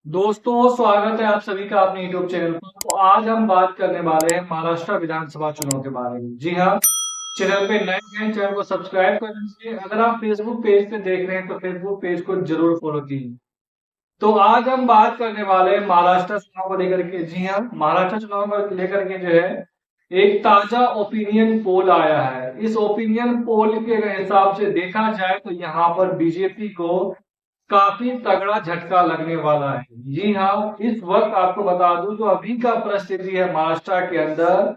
दोस्तों, स्वागत है आप सभी का अपने यूट्यूब चैनल पर। तो आज हम बात करने वाले हैं महाराष्ट्र विधानसभा चुनाव के बारे में। जी हाँ, चैनल पे नए हैं, चैनल को सब्सक्राइब कर लीजिए। अगर आप फेसबुक पेज पे देख रहे हैं तो फेसबुक पेज को जरूर फॉलो कीजिए। तो आज हम बात करने वाले हैं महाराष्ट्र चुनाव को लेकर के। जी हाँ, महाराष्ट्र चुनाव को लेकर के जो है एक ताजा ओपिनियन पोल आया है। इस ओपिनियन पोल के हिसाब से देखा जाए तो यहाँ पर बीजेपी को काफी तगड़ा झटका लगने वाला है। जी हाँ, इस वक्त आपको बता दूं जो अभी का परिस्थिति है महाराष्ट्र के अंदर,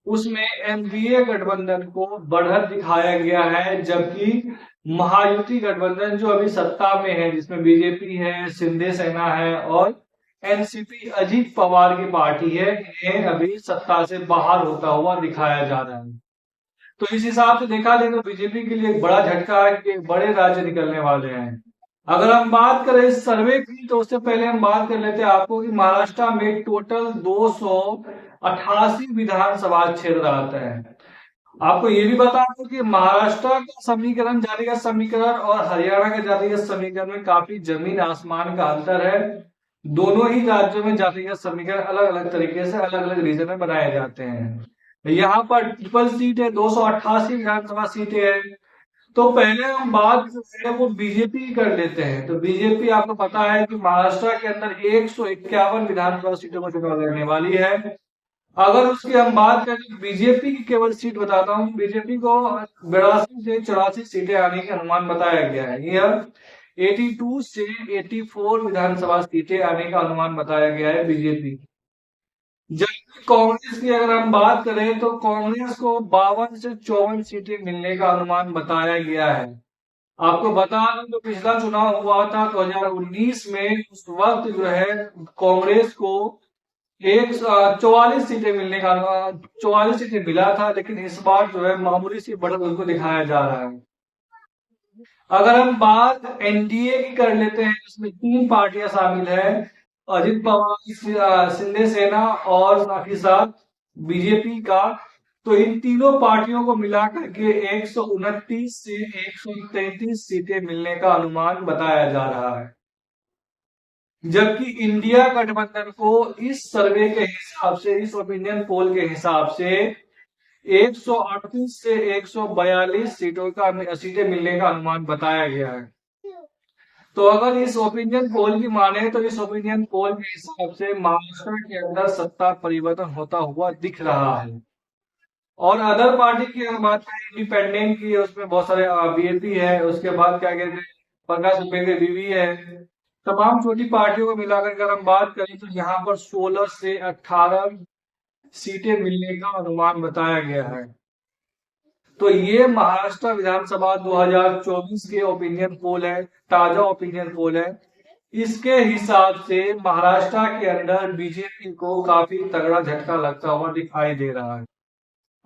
उसमें एनडीए गठबंधन को बढ़त दिखाया गया है, जबकि महायुति गठबंधन जो अभी सत्ता में है, जिसमें बीजेपी है, शिंदे सेना है और एनसीपी अजीत पवार की पार्टी है, इन्हें अभी सत्ता से बाहर होता हुआ दिखाया जा रहा है। तो इस हिसाब से देखा जाए तो बीजेपी के लिए एक बड़ा झटका है कि एक बड़े राज्य निकलने वाले हैं। अगर हम बात करें इस सर्वे की तो उससे पहले हम बात कर लेते हैं आपको कि महाराष्ट्र में टोटल 288 विधानसभा क्षेत्र आते हैं। आपको ये भी बता दूं कि महाराष्ट्र का समीकरण, जातिगत समीकरण और हरियाणा के जातिगत समीकरण में काफी जमीन आसमान का अंतर है। दोनों ही राज्यों में जातिगत समीकरण अलग अलग तरीके से अलग अलग रीजन में बनाए जाते हैं। यहाँ पर ट्रिपल सीट है, 288 विधानसभा सीटें हैं। तो पहले हम बात जो है वो बीजेपी की कर लेते हैं। तो बीजेपी आपको पता है कि महाराष्ट्र के अंदर 151 विधानसभा सीटों को चुनाव लड़ने वाली है। अगर उसकी हम बात करें तो बीजेपी की केवल सीट बताता हूँ, बीजेपी को 82 से 84 सीटें आने का अनुमान बताया गया है। यह 82 से 84 विधानसभा सीटें आने का अनुमान बताया गया है बीजेपी। जबकि कांग्रेस की अगर हम बात करें तो कांग्रेस को 52 से 54 सीटें मिलने का अनुमान बताया गया है। आपको बता दें जो पिछला चुनाव हुआ था 2019 में, उस वक्त जो है कांग्रेस को एक 44 सीटें मिलने का 44 सीटें मिला था, लेकिन इस बार जो है मामूली सी बढ़त उनको दिखाया जा रहा है। अगर हम बात एनडीए की कर लेते हैं, इसमें तीन पार्टियां शामिल है, अजित पवार, शिंदे सेना और साथ ही साथ बीजेपी का। तो इन तीनों पार्टियों को मिलाकर के 129 से 133 सीटें मिलने का अनुमान बताया जा रहा है। जबकि इंडिया गठबंधन को इस सर्वे के हिसाब से, इस ओपिनियन पोल के हिसाब से 138 से 142 सीटें मिलने का अनुमान बताया गया है। तो अगर इस ओपिनियन पोल की माने तो इस ओपिनियन पोल के हिसाब से महाराष्ट्र के अंदर सत्ता परिवर्तन होता हुआ दिख रहा है। और अदर पार्टी की अगर बात करें, इंडिपेंडेंट की, उसमें बहुत सारे बीएनपी है, उसके बाद क्या कहते हैं प्रकाश दुबे की बीवी है। तमाम छोटी पार्टियों को मिलाकर अगर हम बात करें तो यहाँ पर 16 से 18 सीटें मिलने का अनुमान बताया गया है। तो ये महाराष्ट्र विधानसभा 2024 के ओपिनियन पोल है, ताजा ओपिनियन पोल है। इसके हिसाब से महाराष्ट्र के अंदर बीजेपी को काफी तगड़ा झटका लगता हुआ दिखाई दे रहा है।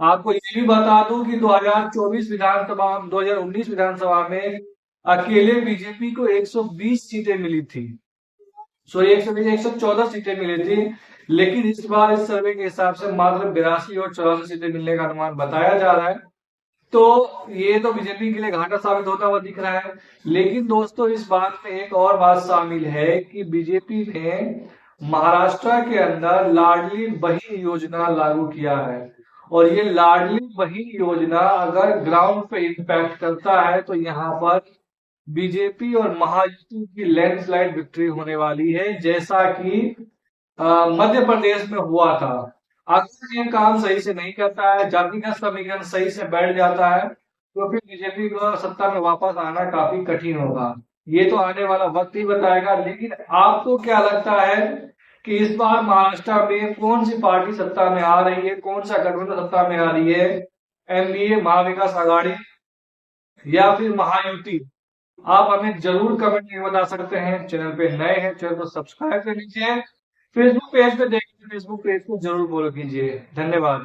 आपको ये भी बता दूं कि 2024 विधानसभा 2019 विधानसभा में अकेले बीजेपी को 120 सीटें मिली थी। सॉरी, 114 सीटें मिली थी, लेकिन इस बार इस सर्वे के हिसाब से मात्र 82 और 84 सीटें मिलने का अनुमान बताया जा रहा है। तो ये तो बीजेपी के लिए घाटा साबित होता हुआ दिख रहा है। लेकिन दोस्तों, इस बात में एक और बात शामिल है कि बीजेपी ने महाराष्ट्र के अंदर लाडली बहन योजना लागू किया है। और ये लाडली बहन योजना अगर ग्राउंड पे इम्पैक्ट करता है तो यहाँ पर बीजेपी और महायुति की लैंडस्लाइड विक्ट्री होने वाली है, जैसा कि मध्य प्रदेश में हुआ था। अगर ये काम सही से नहीं करता है, जातिगत समीकरण सही से बैठ जाता है, तो फिर बीजेपी को सत्ता में वापस आना काफी कठिन होगा। ये तो आने वाला वक्त ही बताएगा। लेकिन आपको क्या लगता है कि इस बार महाराष्ट्र में कौन सी पार्टी सत्ता में आ रही है, कौन सा गठबंधन सत्ता में आ रही है? एनडीए, महाविकास आघाड़ी या फिर महायुति? आप हमें जरूर कमेंट में बता सकते हैं। चैनल पे नए हैं, चैनल को सब्सक्राइब कर लीजिए। फेसबुक पेज पे देखिए, फेसबुक पेज को जरूर फॉलो कीजिए। धन्यवाद।